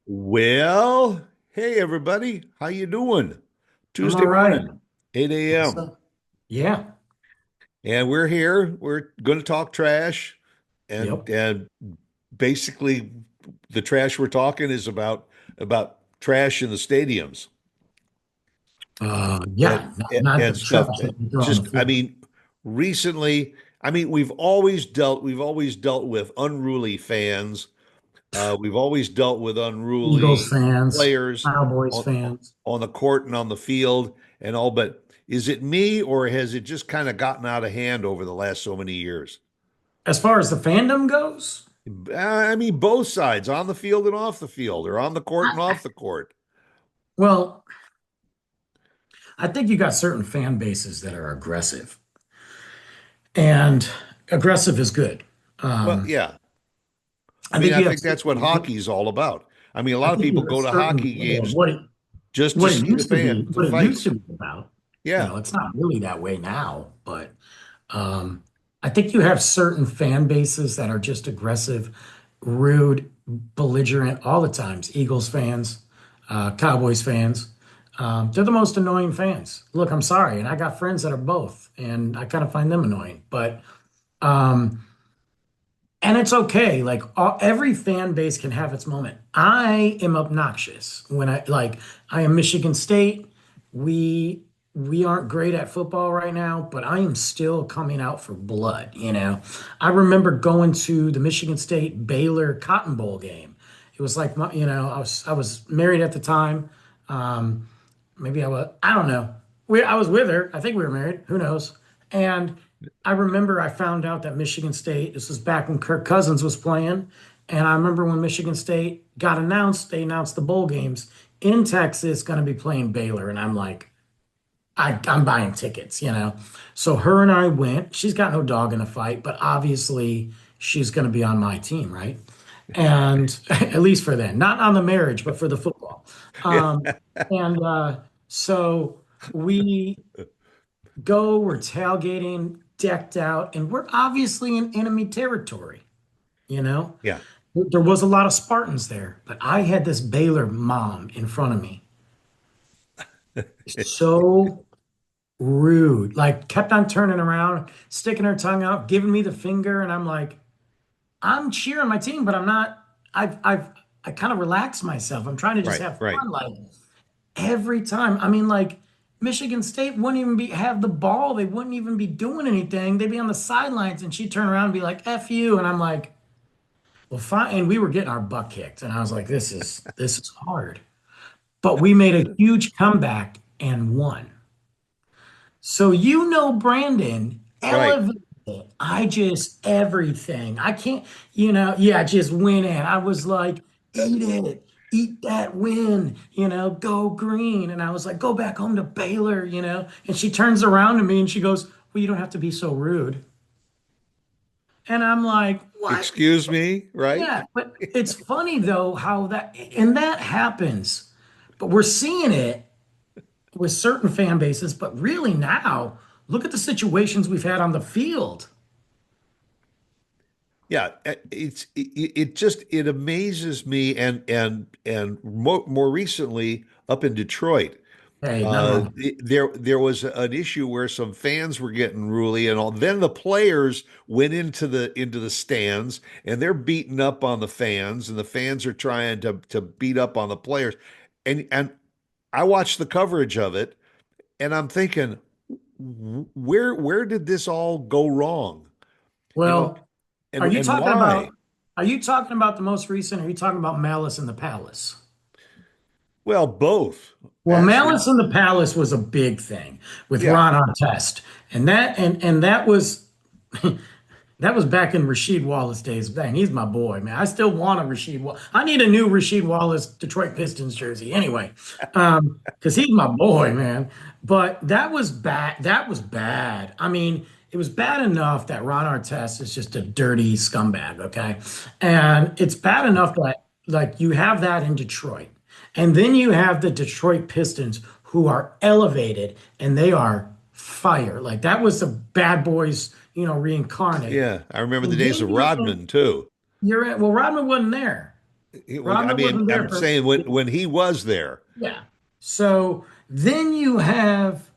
Well, hey everybody, how you doing? I'm Tuesday all right. morning, 8 What's a.m. up? Yeah. And we're here. We're going to talk trash and Yep. and basically the trash we're talking is about trash in the stadiums Yeah. Not the and stuff. trash that you throw on the Just I floor. mean, recently, I mean, we've always dealt with unruly fans. We've always dealt with Eagles unruly fans, players Cowboys on fans. on the court and on the field and all, but is it me or has it just kind of gotten out of hand over the last so many years? As far as the fandom goes, I mean, both sides, on the field and off the field, or on the court and I, off the court. well, I think you got certain fan bases that are aggressive, and aggressive is good. Well, Um, yeah. I I mean, think I you have think that's what certain, hockey's all about. I mean, a I lot of think you people have a go to certain hockey level of games just to what it see used to be, the what it used fights. to be about. Yeah. It's not really that way now, but Um, I think you have certain fan bases that are just aggressive, rude, belligerent all the times. Eagles fans, Cowboys fans. They're the most annoying fans. Look, I'm sorry, and I got friends that are both, and I kind of find them annoying. But um, and it's okay. Like every fan base can have its moment. I am obnoxious when I am Michigan State. We we aren't great at football right now, but I am still coming out for blood. I remember going to the Michigan State Baylor Cotton Bowl game. It was like I was married at the time. Um, Maybe I don't know. I was with her. I think we were married. Who knows? And I remember I found out that Michigan State, this was back when Kirk Cousins was playing. And I remember when Michigan State got announced, they announced the bowl games in Texas, going to be playing Baylor. And I'm like, I'm buying tickets. So her and I went. She's got no dog in the fight, but obviously she's going to be on my team, right? And at least for then, not on the marriage, but for the football. Yeah. Um, and so we go, we're tailgating, decked out, and we're obviously in enemy territory, you know? Yeah. There was a lot of Spartans there, but I had this Baylor mom in front of me. So rude, like kept on turning around, sticking her tongue out, giving me the finger, and I'm like, I'm cheering my team, but I'm not. I kind of relaxed myself. I'm trying to just Right. have Right. fun. Like every time. I mean, like Michigan State wouldn't even be have the ball. They wouldn't even be doing anything. They'd be on the sidelines, and she'd turn around and be like, "F you," and I'm like, "Well, fine." And we were getting our butt kicked, and I was like, "This is hard." But we made a huge comeback and won. So Brandon, Right. elevated it. I just everything. I can't, yeah, just win it. I was like, eat it, eat that win, go green. And I was like, go back home to Baylor. And she turns around to me and she goes, well, you don't have to be so rude. And I'm like, what? Excuse me, right? Yeah, but it's funny though how that happens. But we're seeing it with certain fan bases, but really now, look at the situations we've had on the field. Yeah, it just it amazes me and more recently up in Detroit, Hey, nothing wrong. there was an issue where some fans were getting unruly and all. Then the players went into the stands and they're beating up on the fans and the fans are trying to beat up on the players. And I watched the coverage of it and I'm thinking, where did this all go wrong? You know, Well, are you and talking about why? are you talking about the most recent? Or are you talking about Malice in the Palace? Well, both Well, actually. Malice in the Palace was a big thing with Yeah. Ron Artest, and that was that was back in Rasheed Wallace days. Dang, he's my boy, man. I still want a Rasheed Wallace. I need a new Rasheed Wallace Detroit Pistons jersey anyway, because he's my boy, man. But that was bad. That was bad. I mean, it was bad enough that Ron Artest is just a dirty scumbag, okay? And it's bad enough that like you have that in Detroit. And then you have the Detroit Pistons who are elevated and they are fire. Like that was the bad boys, reincarnate. Yeah, I remember the And days then of Rodman too. you're at, well, Rodman wasn't there. I Rodman mean, wasn't there I'm for, saying when he was there. yeah. So then you have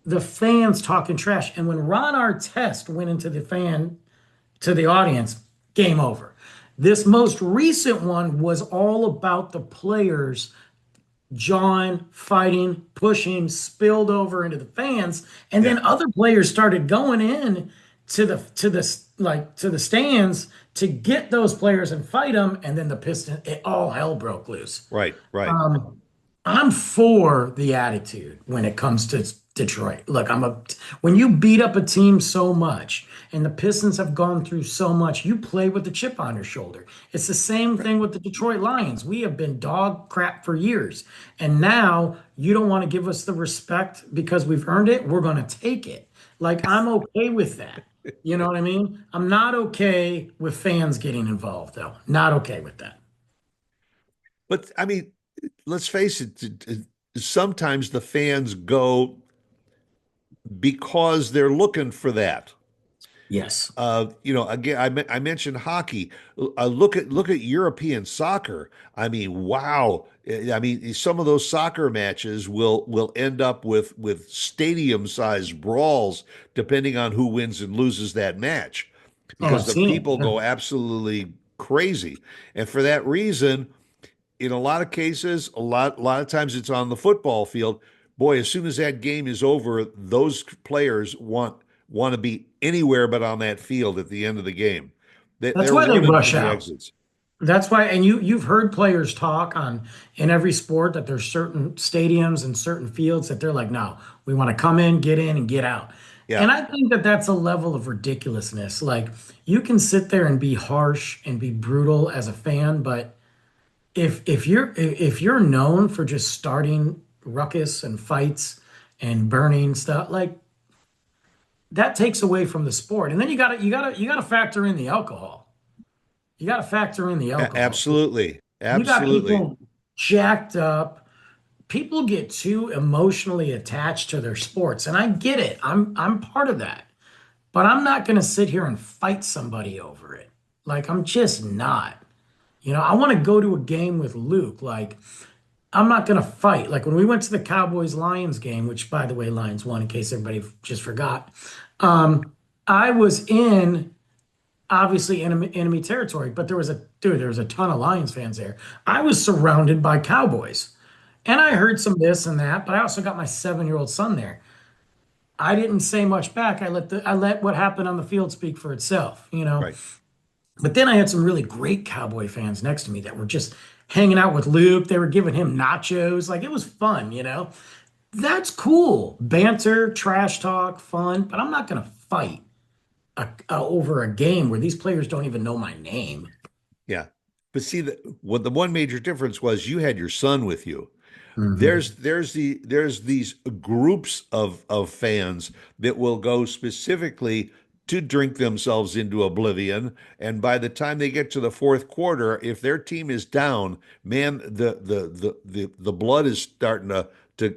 the fans talking trash. And when Ron Artest went into to the audience, game over. This most recent one was all about the players jawing, fighting, pushing, spilled over into the fans, and Yeah, then other players started going in to the stands to get those players and fight them, and then the Pistons, all hell broke loose. right. Um, I'm for the attitude when it comes to Detroit. Look, when you beat up a team so much, and the Pistons have gone through so much, you play with the chip on your shoulder. It's the same thing with the Detroit Lions. We have been dog crap for years, and now you don't want to give us the respect because we've earned it. We're going to take it. Like I'm okay with that. You know what I mean? I'm not okay with fans getting involved, though. Not okay with that. But I mean, let's face it, sometimes the fans go because they're looking for that. Yes. Again, I mentioned hockey. Look at European soccer. I mean, wow. I mean, some of those soccer matches will end up with stadium sized brawls, depending on who wins and loses that match, Oh, because I've the seen it. people Yeah. go absolutely crazy. And for that reason, in a lot of cases, a lot of times it's on the football field. Boy, as soon as that game is over, those players want to be anywhere but on that field at the end of the game. That's They're why they running for rush the out. exits. That's why, and you've heard players talk on in every sport that there's certain stadiums and certain fields that they're like, no, we want to come in, get in, and get out. Yeah, And I think that that's a level of ridiculousness. Like you can sit there and be harsh and be brutal as a fan, but if you're known for just starting ruckus and fights and burning stuff, like that takes away from the sport. And then you gotta factor in the alcohol. You gotta factor in the alcohol. absolutely, You got absolutely. people jacked up. People get too emotionally attached to their sports, and I get it. I'm part of that. But I'm not going to sit here and fight somebody over it. Like I'm just not. I want to go to a game with Luke. Like I'm not going to fight. Like when we went to the Cowboys Lions game, which by the way, Lions won in case everybody just forgot. I was in obviously enemy territory, but there was a ton of Lions fans there. I was surrounded by Cowboys. And I heard some this and that, but I also got my 7-year-old son there. I didn't say much back. I let what happened on the field speak for itself. Right. But then I had some really great Cowboy fans next to me that were just hanging out with Luke. They were giving him nachos. Like it was fun. That's cool. Banter, trash talk, fun, but I'm not gonna fight over a game where these players don't even know my name. Yeah. But see, what the one major difference was you had your son with you. Hmm. There's these groups of fans that will go specifically to drink themselves into oblivion, and by the time they get to the fourth quarter, if their team is down, man, the blood is starting to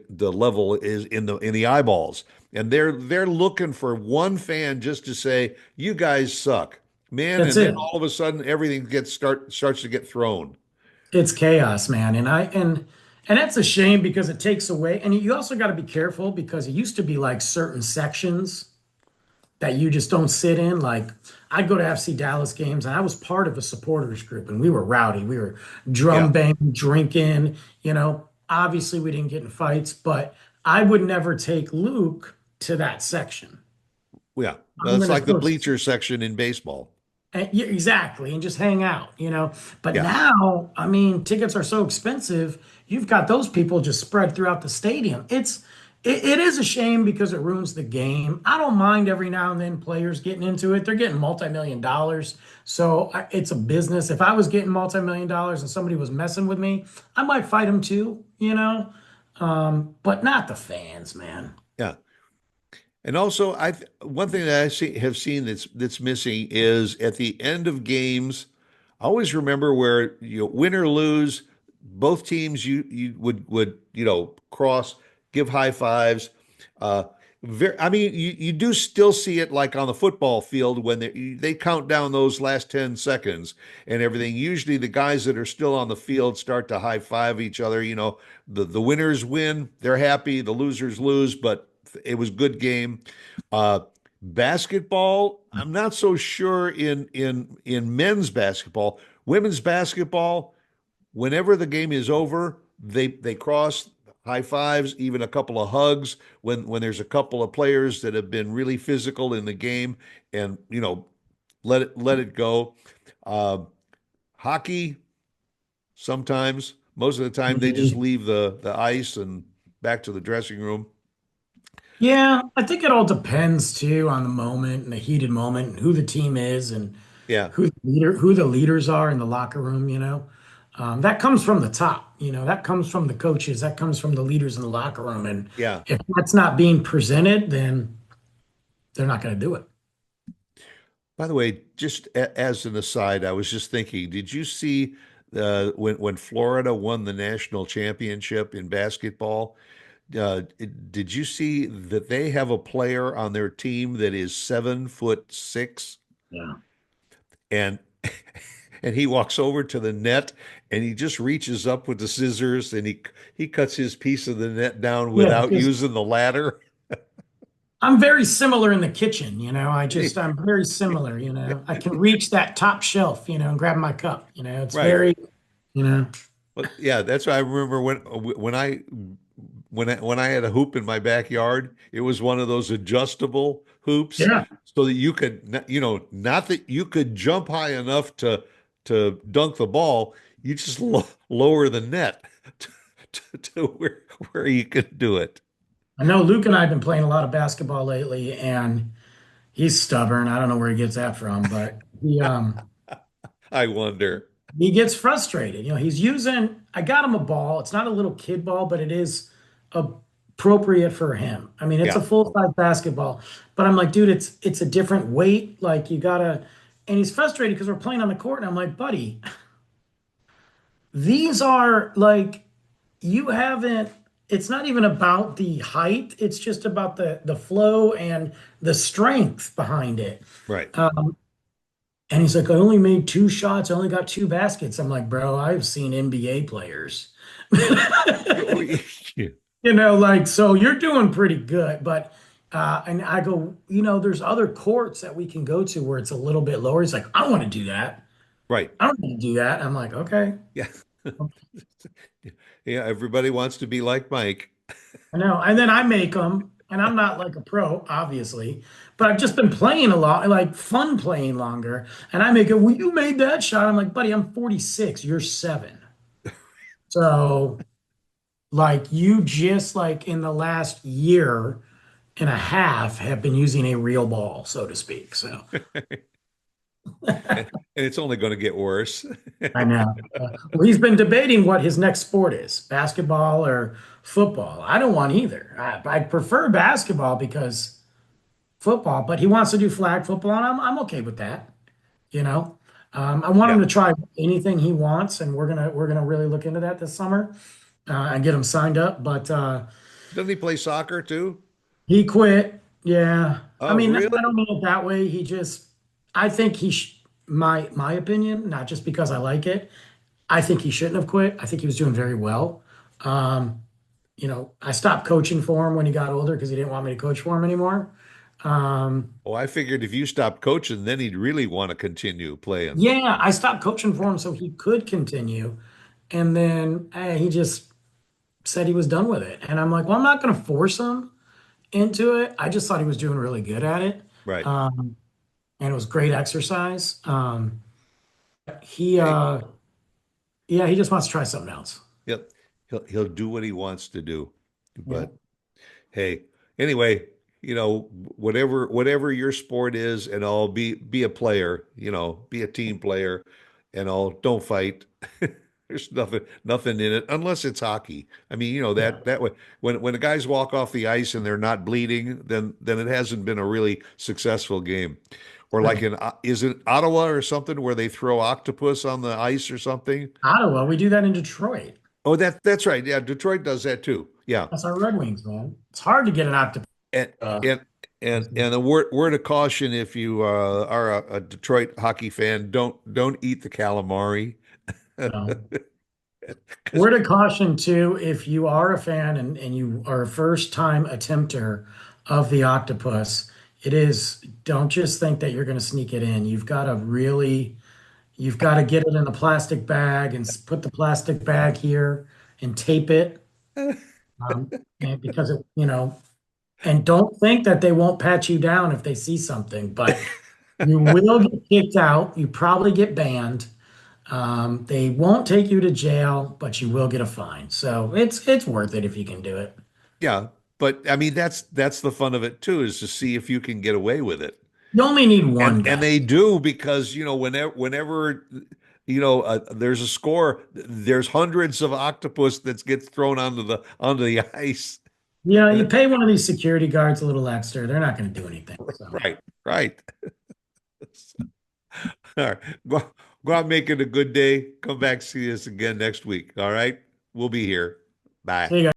the level is in the eyeballs, and they're looking for one fan just to say you guys suck, man, That's and then it. all of a sudden everything starts to get thrown. It's chaos, man. And that's a shame because it takes away. And you also got to be careful because it used to be like certain sections that you just don't sit in. Like I'd go to FC Dallas games and I was part of a supporters group and we were rowdy. We were Yeah, drum banging, drinking. Obviously we didn't get in fights, but I would never take Luke to that section. yeah. I'm That's gonna like the go. bleacher section in baseball. Yeah, exactly, and just hang out. But Yeah. now, I mean, tickets are so expensive. You've got those people just spread throughout the stadium. It is a shame because it ruins the game. I don't mind every now and then players getting into it. They're getting multi-million dollars, so it's a business. If I was getting multi-million dollars and somebody was messing with me, I might fight them too. But not the fans, man. Yeah. And also, one thing that have seen that's missing is at the end of games. I always remember where win or lose, both teams you would cross, give high fives. Uh, I mean, you do still see it like on the football field when they count down those last 10 seconds and everything. Usually the guys that are still on the field start to high five each other. The winners win, they're happy, the losers lose, but it was a good game. Uh, Basketball, I'm not so sure in men's basketball. Women's basketball, whenever the game is over, they cross high fives, even a couple of hugs when there's a couple of players that have been really physical in the game, and let it go. Uh, Hockey, sometimes, most of the time, they just Mhm. leave the ice and back to the dressing room. Yeah, I think it all depends too on the moment and the heated moment and who the team is and Yeah, who the leaders are in the locker room, that comes from the top, that comes from the coaches, that comes from the leaders in the locker room. And yeah. if that's not being presented, then they're not going to do it. By the way, just as an aside, I was just thinking, did you see when Florida won the national championship in basketball? Did you see that they have a player on their team that is 7'6", Yeah. and and he walks over to the net and he just reaches up with the scissors and he cuts his piece of the net down Yeah, without because using the ladder. I'm very similar in the kitchen, I'm very similar, I can reach that top shelf, and grab my cup, it's Right. very, you know, Well, yeah, that's why I remember when I had a hoop in my backyard, it was one of those adjustable hoops yeah. so that you could, not that you could jump high enough to dunk the ball, you just lower the net to where you could do it. I know Luke and I have been playing a lot of basketball lately, and he's stubborn. I don't know where he gets that from, but I wonder. he gets frustrated. I got him a ball. It's not a little kid ball, but it is appropriate for him. I mean, it's a Yeah, full-size basketball, but I'm like, dude, it's a different weight. Like you gotta, and he's frustrated because we're playing on the court, and I'm like, buddy, these are like you haven't. It's not even about the height. It's just about the flow and the strength behind it. right. And he's like, I only made 2 shots. I only got 2 baskets. I'm like, bro, I've seen NBA players. Like, so you're doing pretty good. But, and I go, there's other courts that we can go to where it's a little bit lower. He's like, I want to do that. Right. I don't want to do that. I'm like, okay. Yeah. Yeah, everybody wants to be like Mike. I know. And then I make them, and I'm not like a pro, obviously, but I've just been playing a lot, like fun playing longer. And I make it, well, you made that shot. I'm like, buddy, I'm 46. You're 7. So, like, you just like in the last year and a half have been using a real ball, so to speak. So, And it's only going to get worse. I know. Well, he's been debating what his next sport is, basketball or football. I don't want either. I prefer basketball because football, but he wants to do flag football, and I'm okay with that. You know, I want him Yeah. to try anything he wants, and we're gonna really look into that this summer and get him signed up. But Doesn't he play soccer too? he quit. Yeah, I Oh, mean, really? I don't mean it that way. I think my opinion, not just because I like it. I think he shouldn't have quit. I think he was doing very well. Um, I stopped coaching for him when he got older because he didn't want me to coach for him anymore. Um, Oh, I figured if you stopped coaching, then he'd really want to continue playing. Yeah, I stopped coaching for him so he could continue. And then he just said he was done with it. And I'm like, well, I'm not going to force him into it. I just thought he was doing really good at it. Right. Um, and it was great exercise. He, Hey, yeah, he just wants to try something else. yep. He'll do what he wants to do. Yeah. But hey, anyway, whatever your sport is, and all, be a player, be a team player, and all. Don't fight. There's nothing in it unless it's hockey. I mean, Yeah. that way when the guys walk off the ice and they're not bleeding, then it hasn't been a really successful game. Or like Right. is it Ottawa or something where they throw octopus on the ice or something? Ottawa, we do that in Detroit. Oh, that's right. Yeah, Detroit does that too. Yeah. That's our Red Wings, man. It's hard to get an octopus. And Uh, and and a word of caution if you are a Detroit hockey fan, don't eat the calamari. no. Because Word of caution too, if you are a fan and you are a first time attempter of the octopus, it is, don't just think that you're going to sneak it in. You've got to get it in a plastic bag and put the plastic bag here and tape it. And because it, and don't think that they won't pat you down if they see something, but you will get kicked out. You probably get banned. They won't take you to jail, but you will get a fine. So it's worth it if you can do it. yeah, but I mean that's the fun of it too, is to see if you can get away with it. You only need one And guy. they do, because whenever there's a score, there's hundreds of octopus that gets thrown onto the ice. Yeah, And you pay one of these security guards a little extra. They're not going to do anything. So right, right. All right. Go out, make it a good day. Come back, see us again next week. All right. We'll be here. Bye. see you guys.